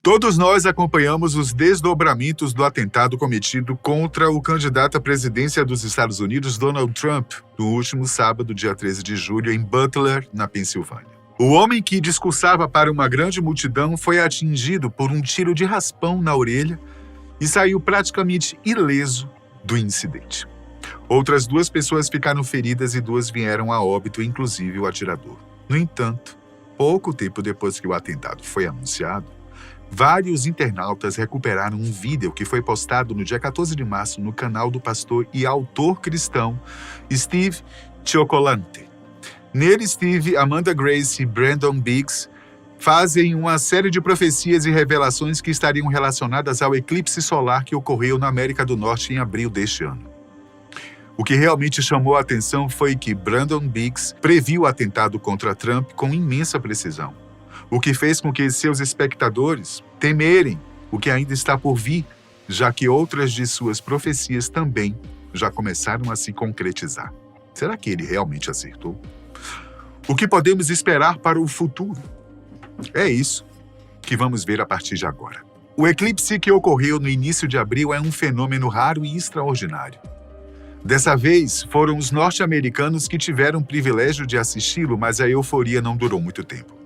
Todos nós acompanhamos os desdobramentos do atentado cometido contra o candidato à presidência dos Estados Unidos, Donald Trump, no último sábado, dia 13 de julho, em Butler, na Pensilvânia. O homem que discursava para uma grande multidão foi atingido por um tiro de raspão na orelha e saiu praticamente ileso do incidente. Outras 2 pessoas ficaram feridas e 2 vieram a óbito, inclusive o atirador. No entanto, pouco tempo depois que o atentado foi anunciado, vários internautas recuperaram um vídeo que foi postado no dia 14 de março no canal do pastor e autor cristão Steve Cioccolante. Nele, Steve, Amanda Grace e Brandon Biggs fazem uma série de profecias e revelações que estariam relacionadas ao eclipse solar que ocorreu na América do Norte em abril deste ano. O que realmente chamou a atenção foi que Brandon Biggs previu o atentado contra Trump com imensa precisão, o que fez com que seus espectadores temerem o que ainda está por vir, já que outras de suas profecias também já começaram a se concretizar. Será que ele realmente acertou? O que podemos esperar para o futuro? É isso que vamos ver a partir de agora. O eclipse que ocorreu no início de abril é um fenômeno raro e extraordinário. Dessa vez, foram os norte-americanos que tiveram o privilégio de assisti-lo, mas a euforia não durou muito tempo.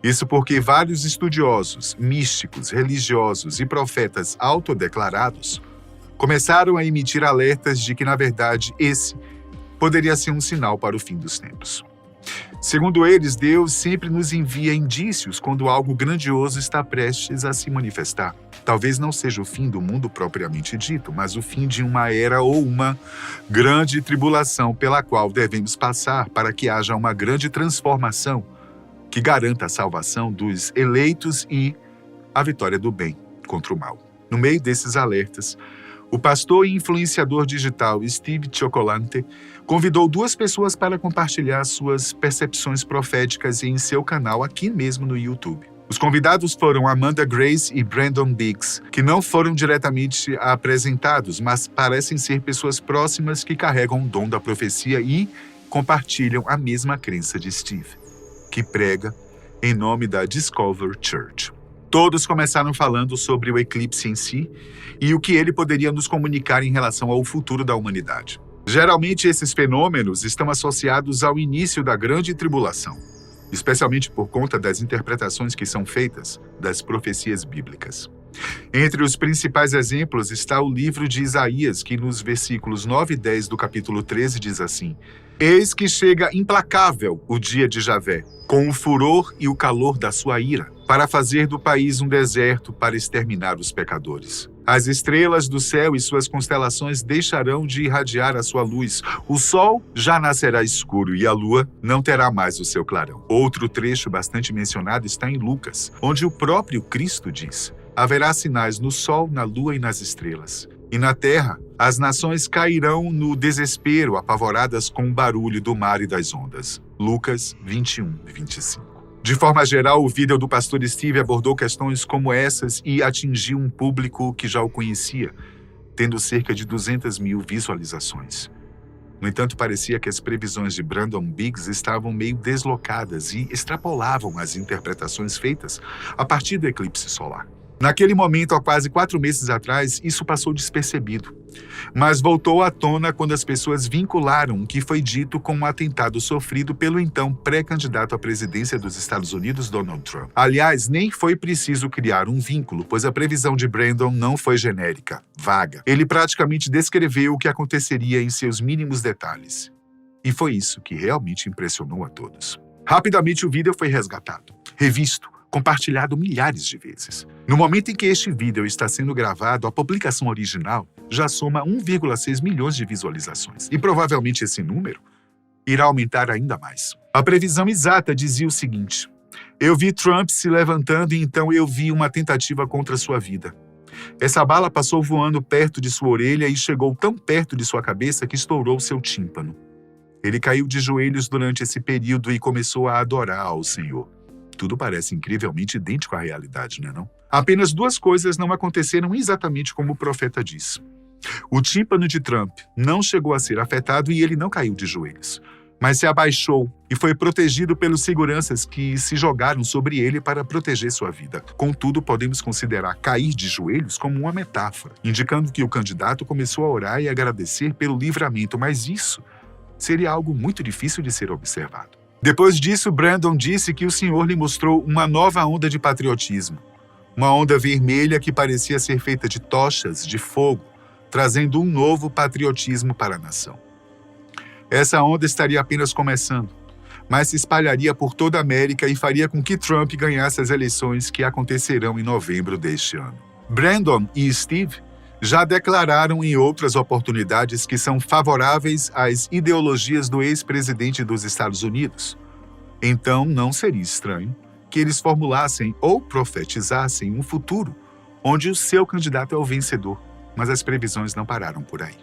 Isso porque vários estudiosos, místicos, religiosos e profetas autodeclarados começaram a emitir alertas de que, na verdade, esse poderia ser um sinal para o fim dos tempos. Segundo eles, Deus sempre nos envia indícios quando algo grandioso está prestes a se manifestar. Talvez não seja o fim do mundo propriamente dito, mas o fim de uma era ou uma grande tribulação pela qual devemos passar para que haja uma grande transformação que garanta a salvação dos eleitos e a vitória do bem contra o mal. No meio desses alertas, o pastor e influenciador digital Steve Cioccolante convidou 2 pessoas para compartilhar suas percepções proféticas em seu canal aqui mesmo no YouTube. Os convidados foram Amanda Grace e Brandon Biggs, que não foram diretamente apresentados, mas parecem ser pessoas próximas que carregam o dom da profecia e compartilham a mesma crença de Steve, que prega em nome da Discover Church. Todos começaram falando sobre o eclipse em si e o que ele poderia nos comunicar em relação ao futuro da humanidade. Geralmente, esses fenômenos estão associados ao início da grande tribulação, especialmente por conta das interpretações que são feitas das profecias bíblicas. Entre os principais exemplos está o livro de Isaías, que nos versículos 9 e 10 do capítulo 13 diz assim: Eis que chega implacável o dia de Javé, com o furor e o calor da sua ira, para fazer do país um deserto para exterminar os pecadores. As estrelas do céu e suas constelações deixarão de irradiar a sua luz. O sol já nascerá escuro e a lua não terá mais o seu clarão. Outro trecho bastante mencionado está em Lucas, onde o próprio Cristo diz: haverá sinais no sol, na lua e nas estrelas. E na terra, as nações cairão no desespero, apavoradas com o barulho do mar e das ondas. Lucas 21 e 25. De forma geral, o vídeo do pastor Steve abordou questões como essas e atingiu um público que já o conhecia, tendo cerca de 200 mil visualizações. No entanto, parecia que as previsões de Brandon Biggs estavam meio deslocadas e extrapolavam as interpretações feitas a partir do eclipse solar. Naquele momento, há quase 4 meses atrás, isso passou despercebido, mas voltou à tona quando as pessoas vincularam o que foi dito com um atentado sofrido pelo então pré-candidato à presidência dos Estados Unidos, Donald Trump. Aliás, nem foi preciso criar um vínculo, pois a previsão de Brandon não foi genérica, vaga. Ele praticamente descreveu o que aconteceria em seus mínimos detalhes. E foi isso que realmente impressionou a todos. Rapidamente o vídeo foi resgatado, revisto, compartilhado milhares de vezes. No momento em que este vídeo está sendo gravado, a publicação original já soma 1,6 milhões de visualizações. E provavelmente esse número irá aumentar ainda mais. A previsão exata dizia o seguinte: eu vi Trump se levantando e então eu vi uma tentativa contra sua vida. Essa bala passou voando perto de sua orelha e chegou tão perto de sua cabeça que estourou seu tímpano. Ele caiu de joelhos durante esse período e começou a adorar ao Senhor. Tudo parece incrivelmente idêntico à realidade, não é não? Apenas 2 coisas não aconteceram exatamente como o profeta diz. O tímpano de Trump não chegou a ser afetado e ele não caiu de joelhos. mas se abaixou e foi protegido pelos seguranças que se jogaram sobre ele para proteger sua vida. Contudo, podemos considerar cair de joelhos como uma metáfora, indicando que o candidato começou a orar e agradecer pelo livramento, mas isso seria algo muito difícil de ser observado. Depois disso, Brandon disse que o Senhor lhe mostrou uma nova onda de patriotismo, uma onda vermelha que parecia ser feita de tochas de fogo, trazendo um novo patriotismo para a nação. Essa onda estaria apenas começando, mas se espalharia por toda a América e faria com que Trump ganhasse as eleições que acontecerão em novembro deste ano. Brandon e Steve já declararam em outras oportunidades que são favoráveis às ideologias do ex-presidente dos Estados Unidos. Então, não seria estranho que eles formulassem ou profetizassem um futuro onde o seu candidato é o vencedor, mas as previsões não pararam por aí.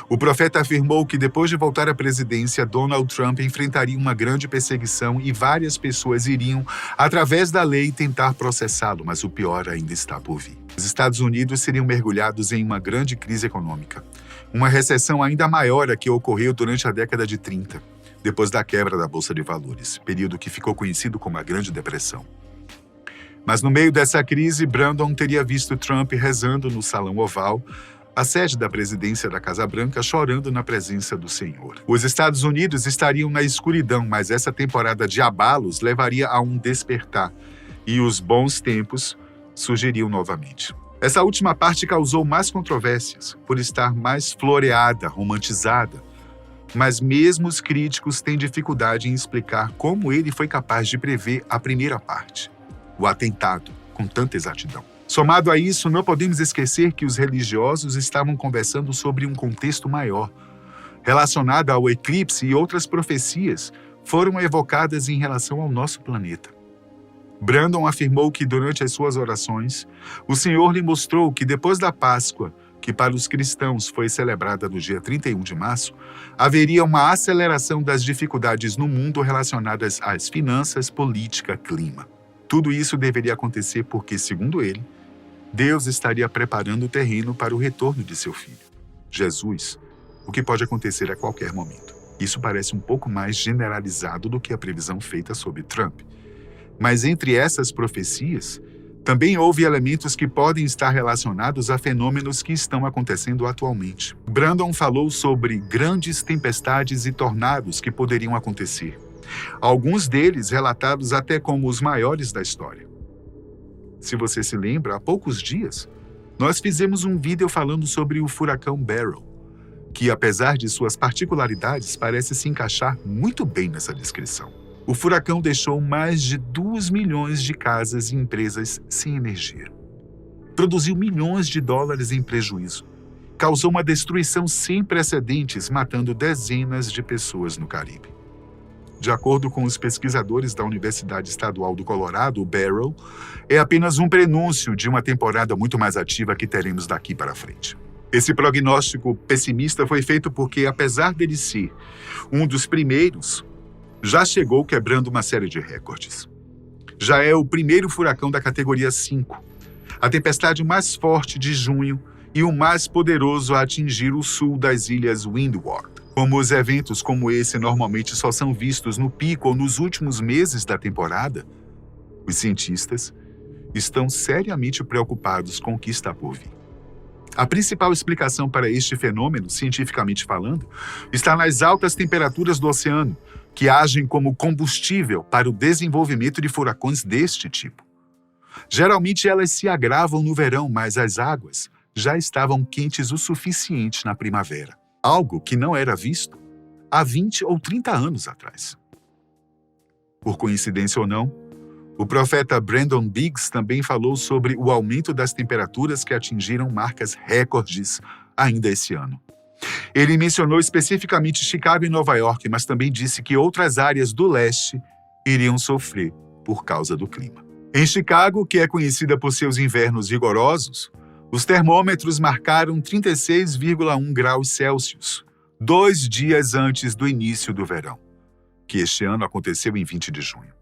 O profeta afirmou que depois de voltar à presidência, Donald Trump enfrentaria uma grande perseguição e várias pessoas iriam, através da lei, tentar processá-lo, mas o pior ainda está por vir. Os Estados Unidos seriam mergulhados em uma grande crise econômica, uma recessão ainda maior a que ocorreu durante a década de 30, depois da quebra da Bolsa de Valores, período que ficou conhecido como a Grande Depressão. Mas no meio dessa crise, Brandon teria visto Trump rezando no Salão Oval, a sede da presidência da Casa Branca, chorando na presença do Senhor. Os Estados Unidos estariam na escuridão, mas essa temporada de abalos levaria a um despertar, e os bons tempos surgiriam novamente. Essa última parte causou mais controvérsias, por estar mais floreada, romantizada, mas mesmo os críticos têm dificuldade em explicar como ele foi capaz de prever a primeira parte, o atentado, com tanta exatidão. Somado a isso, não podemos esquecer que os religiosos estavam conversando sobre um contexto maior, relacionado ao eclipse, e outras profecias foram evocadas em relação ao nosso planeta. Brandon afirmou que durante as suas orações, o Senhor lhe mostrou que depois da Páscoa, que para os cristãos foi celebrada no dia 31 de março, haveria uma aceleração das dificuldades no mundo relacionadas às finanças, política, clima. Tudo isso deveria acontecer porque, segundo ele, Deus estaria preparando o terreno para o retorno de seu filho, Jesus, o que pode acontecer a qualquer momento. Isso parece um pouco mais generalizado do que a previsão feita sobre Trump. Mas entre essas profecias, também houve elementos que podem estar relacionados a fenômenos que estão acontecendo atualmente. Brandon falou sobre grandes tempestades e tornados que poderiam acontecer, alguns deles relatados até como os maiores da história. Se você se lembra, há poucos dias, nós fizemos um vídeo falando sobre o furacão Beryl, que, apesar de suas particularidades, parece se encaixar muito bem nessa descrição. O furacão deixou mais de 2 milhões de casas e empresas sem energia. Produziu milhões de dólares em prejuízo. Causou uma destruição sem precedentes, matando dezenas de pessoas no Caribe. De acordo com os pesquisadores da Universidade Estadual do Colorado, o Beryl é apenas um prenúncio de uma temporada muito mais ativa que teremos daqui para frente. Esse prognóstico pessimista foi feito porque, apesar dele ser um dos primeiros, já chegou quebrando uma série de recordes. Já é o primeiro furacão da categoria 5, a tempestade mais forte de junho e o mais poderoso a atingir o sul das ilhas Windward. Como os eventos como esse normalmente só são vistos no pico ou nos últimos meses da temporada, os cientistas estão seriamente preocupados com o que está por vir. A principal explicação para este fenômeno, cientificamente falando, está nas altas temperaturas do oceano, que agem como combustível para o desenvolvimento de furacões deste tipo. Geralmente elas se agravam no verão, mas as águas já estavam quentes o suficiente na primavera, algo que não era visto há 20 ou 30 anos atrás. Por coincidência ou não, o profeta Brandon Biggs também falou sobre o aumento das temperaturas que atingiram marcas recordes ainda esse ano. Ele mencionou especificamente Chicago e Nova York, mas também disse que outras áreas do leste iriam sofrer por causa do clima. Em Chicago, que é conhecida por seus invernos rigorosos, os termômetros marcaram 36,1 graus Celsius, 2 dias antes do início do verão, que este ano aconteceu em 20 de junho.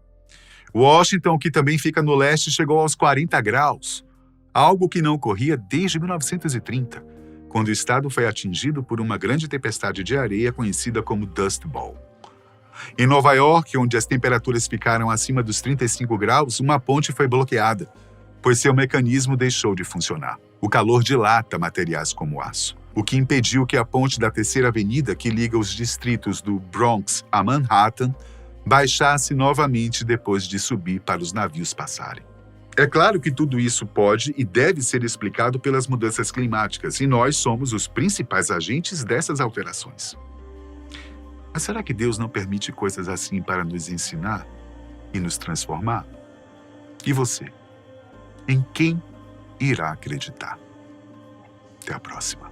Washington, que também fica no leste, chegou aos 40 graus, algo que não ocorria desde 1930, quando o estado foi atingido por uma grande tempestade de areia conhecida como Dust Bowl. Em Nova York, onde as temperaturas ficaram acima dos 35 graus, uma ponte foi bloqueada, pois seu mecanismo deixou de funcionar. O calor dilata materiais como aço, o que impediu que a ponte da Terceira Avenida, que liga os distritos do Bronx a Manhattan, baixasse novamente depois de subir para os navios passarem. É claro que tudo isso pode e deve ser explicado pelas mudanças climáticas, e nós somos os principais agentes dessas alterações. Mas será que Deus não permite coisas assim para nos ensinar e nos transformar? E você? Em quem irá acreditar? Até a próxima.